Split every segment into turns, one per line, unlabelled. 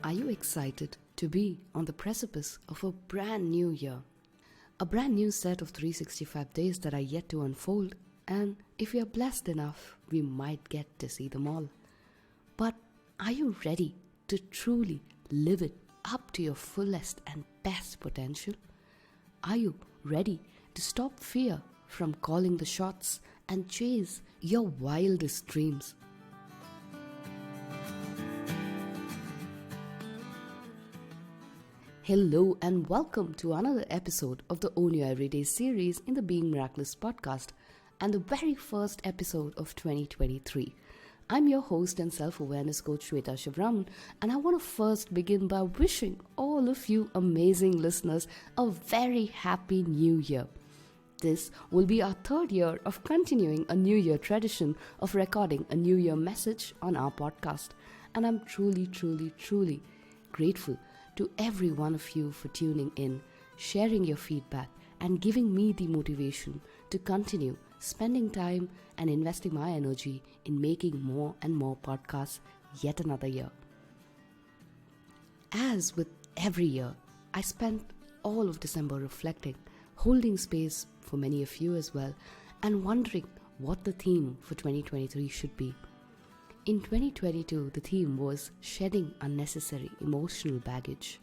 Are you excited to be on the precipice of a brand new year? A brand new set of 365 days that are yet to unfold, and if we are blessed enough, we might get to see them all. But are you ready to truly live it up to your fullest and best potential? Are you ready to stop fear from calling the shots and chase your wildest dreams? Hello and welcome to another episode of the Own Your Everyday series in the Being Miraculous podcast and the very first episode of 2023. I'm your host and self-awareness coach Shweta Shivraman, and I want to first begin by wishing all of you amazing listeners a very happy new year. This will be our third year of continuing a New Year tradition of recording a New Year message on our podcast, and I'm truly grateful to every one of you for tuning in, sharing your feedback, and giving me the motivation to continue spending time and investing my energy in making more and more podcasts yet another year. As with every year, I spent all of December reflecting, holding space for many of you as well, and wondering what the theme for 2023 should be. In 2022, the theme was shedding unnecessary emotional baggage.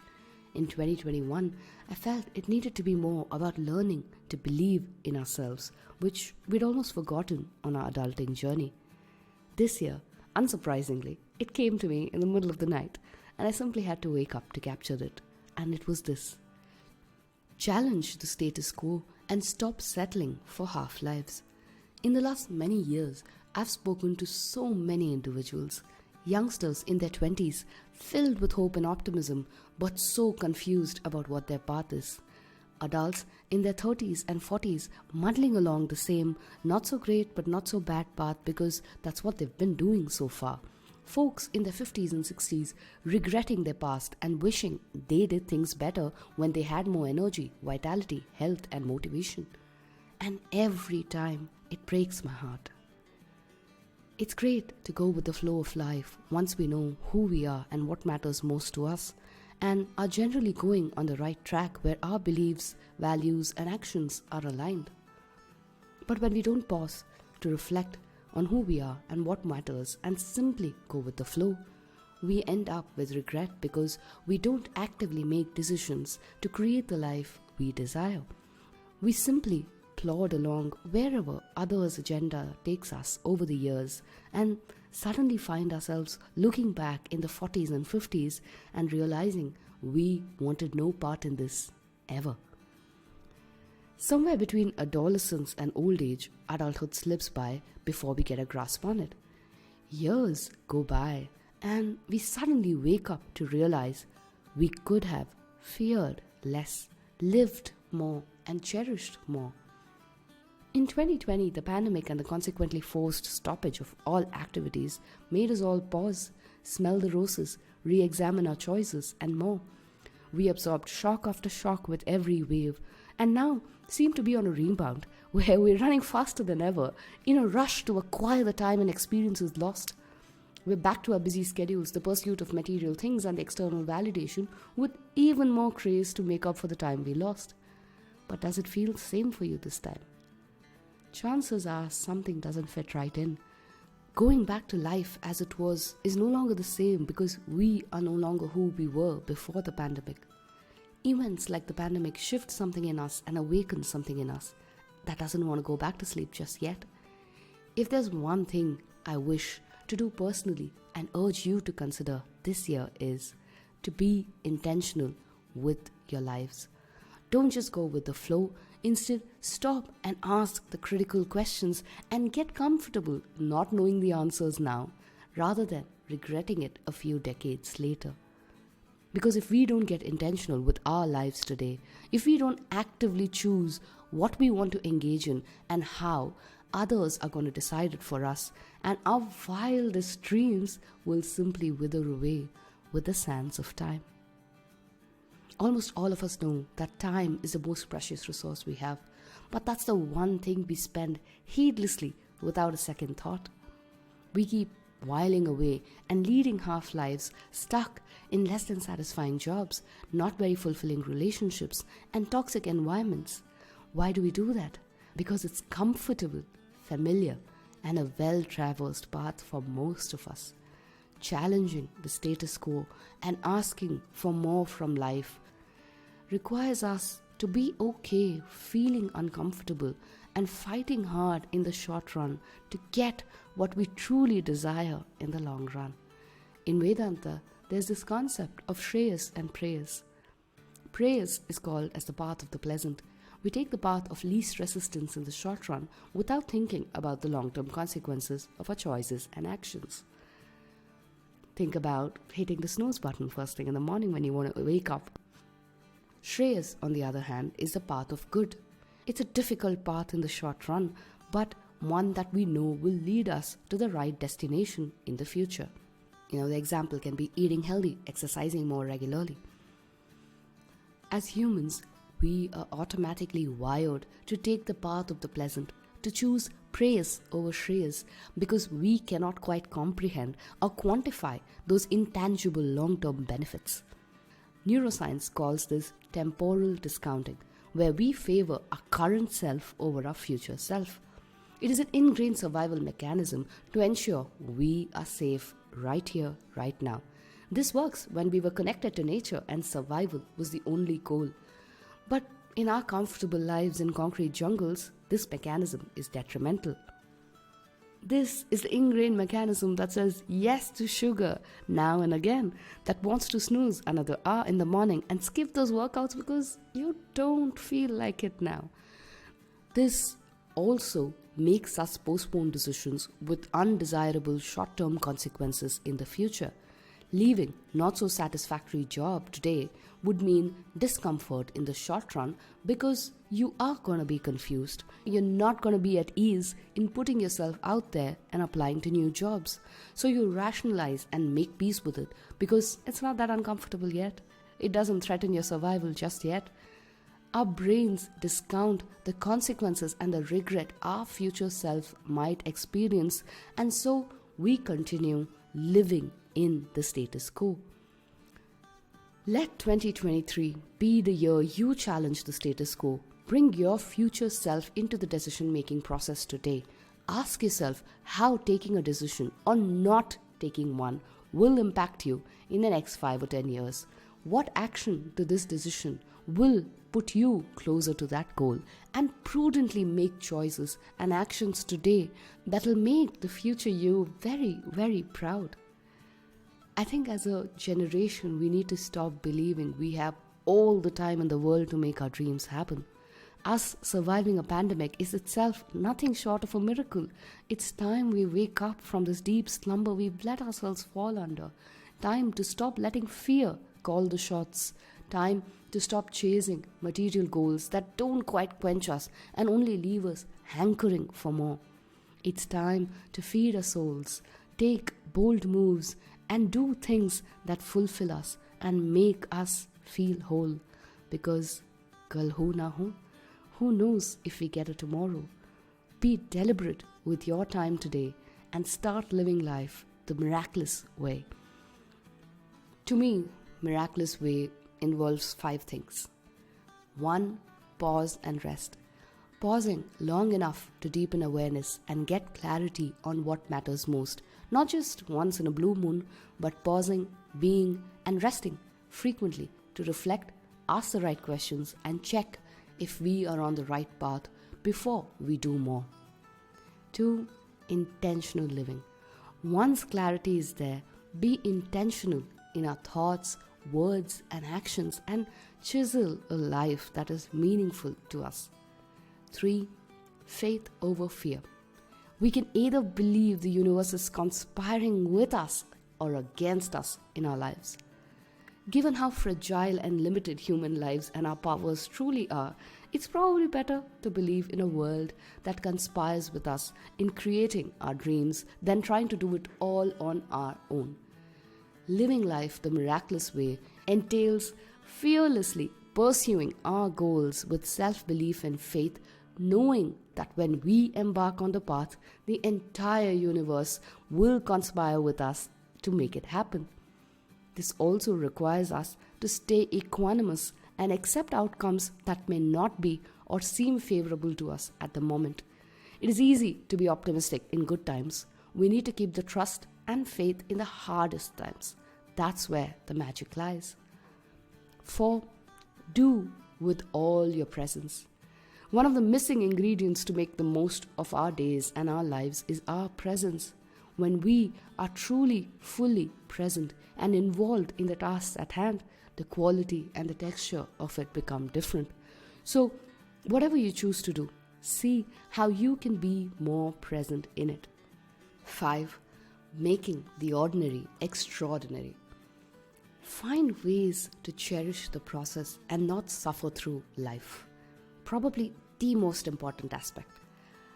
In 2021, I felt it needed to be more about learning to believe in ourselves, which we'd almost forgotten on our adulting journey. This year, unsurprisingly, it came to me in the middle of the night, and I simply had to wake up to capture it. And it was this: challenge the status quo and stop settling for half lives. In the last many years, I've spoken to so many individuals, youngsters in their 20s, filled with hope and optimism, but so confused about what their path is. Adults in their 30s and 40s, muddling along the same not so great but not so bad path because that's what they've been doing so far. Folks in their 50s and 60s, regretting their past and wishing they did things better when they had more energy, vitality, health, and motivation. And every time, it breaks my heart. It's great to go with the flow of life once we know who we are and what matters most to us, and are generally going on the right track where our beliefs, values, and actions are aligned. But when we don't pause to reflect on who we are and what matters and simply go with the flow, we end up with regret because we don't actively make decisions to create the life we desire. We simply plod along wherever others' agenda takes us over the years and suddenly find ourselves looking back in the 40s and 50s and realizing we wanted no part in this ever. Somewhere between adolescence and old age, adulthood slips by before we get a grasp on it. Years go by and we suddenly wake up to realize we could have feared less, lived more, and cherished more. In 2020, the pandemic and the consequently forced stoppage of all activities made us all pause, smell the roses, re-examine our choices, and more. We absorbed shock after shock with every wave, and now seem to be on a rebound where we're running faster than ever in a rush to acquire the time and experiences lost. We're back to our busy schedules, the pursuit of material things and the external validation with even more craze to make up for the time we lost. But does it feel the same for you this time? Chances are something doesn't fit right in. Going back to life as it was is no longer the same because we are no longer who we were before the pandemic. Events like the pandemic shift something in us and awaken something in us that doesn't want to go back to sleep just yet. If there's one thing I wish to do personally and urge you to consider this year is to be intentional with your lives. Don't just go with the flow. Instead, stop and ask the critical questions and get comfortable not knowing the answers now, rather than regretting it a few decades later. Because if we don't get intentional with our lives today, if we don't actively choose what we want to engage in and how, others are going to decide it for us, and our wildest dreams will simply wither away with the sands of time. Almost all of us know that time is the most precious resource we have, but that's the one thing we spend heedlessly without a second thought. We keep whiling away and leading half lives stuck in less than satisfying jobs, not very fulfilling relationships, and toxic environments. Why do we do that? Because it's comfortable, familiar, and a well-traversed path for most of us. Challenging the status quo and asking for more from life requires us to be okay feeling uncomfortable and fighting hard in the short run to get what we truly desire in the long run. In Vedanta, there's this concept of Shreyas and Preyas. Preyas is called as the path of the pleasant. We take the path of least resistance in the short run without thinking about the long-term consequences of our choices and actions. Think about hitting the snooze button first thing in the morning when you want to wake up. Shreyas, on the other hand, is the path of good. It's a difficult path in the short run, but one that we know will lead us to the right destination in the future. The example can be eating healthy, exercising more regularly. As humans, we are automatically wired to take the path of the pleasant, to choose Preyas over Shreyas, because we cannot quite comprehend or quantify those intangible long-term benefits. Neuroscience calls this temporal discounting, where we favor our current self over our future self. It is an ingrained survival mechanism to ensure we are safe right here, right now. This works when we were connected to nature and survival was the only goal. But in our comfortable lives in concrete jungles, this mechanism is detrimental. This is the ingrained mechanism that says yes to sugar now and again, that wants to snooze another hour in the morning and skip those workouts because you don't feel like it now. This also makes us postpone decisions with undesirable short-term consequences in the future. Leaving not so satisfactory job today would mean discomfort in the short run because you are going to be confused. You're not going to be at ease in putting yourself out there and applying to new jobs. So you rationalize and make peace with it because it's not that uncomfortable yet. It doesn't threaten your survival just yet. Our brains discount the consequences and the regret our future self might experience, and so we continue living in the status quo. Let 2023 be the year you challenge the status quo. Bring your future self into the decision-making process today. Ask yourself how taking a decision or not taking one will impact you in the next 5 or 10 years. What action to this decision will put you closer to that goal, and prudently make choices and actions today that will make the future you very, very proud. I think as a generation, we need to stop believing we have all the time in the world to make our dreams happen. Us surviving a pandemic is itself nothing short of a miracle. It's time we wake up from this deep slumber we've let ourselves fall under. Time to stop letting fear call the shots. Time to stop chasing material goals that don't quite quench us and only leave us hankering for more. It's time to feed our souls, take bold moves, and do things that fulfill us and make us feel whole. Because kal ho na ho, who knows if we get a tomorrow? Be deliberate with your time today and start living life the miraculous way. To me, miraculous way involves 5 things. 1. Pause and rest. Pausing long enough to deepen awareness and get clarity on what matters most. Not just once in a blue moon, but pausing, being, and resting frequently to reflect, ask the right questions, and check if we are on the right path before we do more. 2. Intentional living. Once clarity is there, be intentional in our thoughts, words, and actions, and chisel a life that is meaningful to us. 3. Faith over fear. We can either believe the universe is conspiring with us or against us in our lives. Given how fragile and limited human lives and our powers truly are, it's probably better to believe in a world that conspires with us in creating our dreams than trying to do it all on our own. Living life the miraculous way entails fearlessly pursuing our goals with self-belief and faith, knowing that when we embark on the path, the entire universe will conspire with us to make it happen. This also requires us to stay equanimous and accept outcomes that may not be or seem favorable to us at the moment. It is easy to be optimistic in good times. We need to keep the trust and faith in the hardest times. That's where the magic lies. 4. Do with all your presence. One of the missing ingredients to make the most of our days and our lives is our presence. When we are truly, fully present and involved in the tasks at hand, the quality and the texture of it become different. So, whatever you choose to do, see how you can be more present in it. 5. Making the ordinary extraordinary. Find ways to cherish the process and not suffer through life. Probably the most important aspect.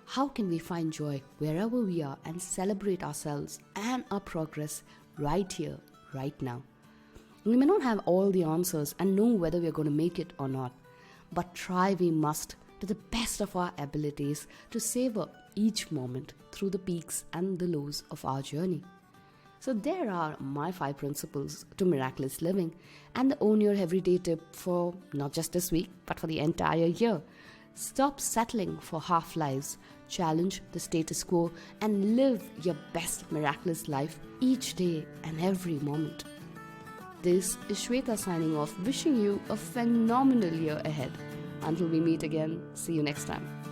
How can we find joy wherever we are and celebrate ourselves and our progress right here, right now? We may not have all the answers and know whether we are going to make it or not, but try we must to the best of our abilities to savor each moment through the peaks and the lows of our journey. So there are my 5 principles to miraculous living and the own your everyday tip for not just this week, but for the entire year. Stop settling for half lives, challenge the status quo, and live your best miraculous life each day and every moment. This is Shweta signing off, wishing you a phenomenal year ahead. Until we meet again, see you next time.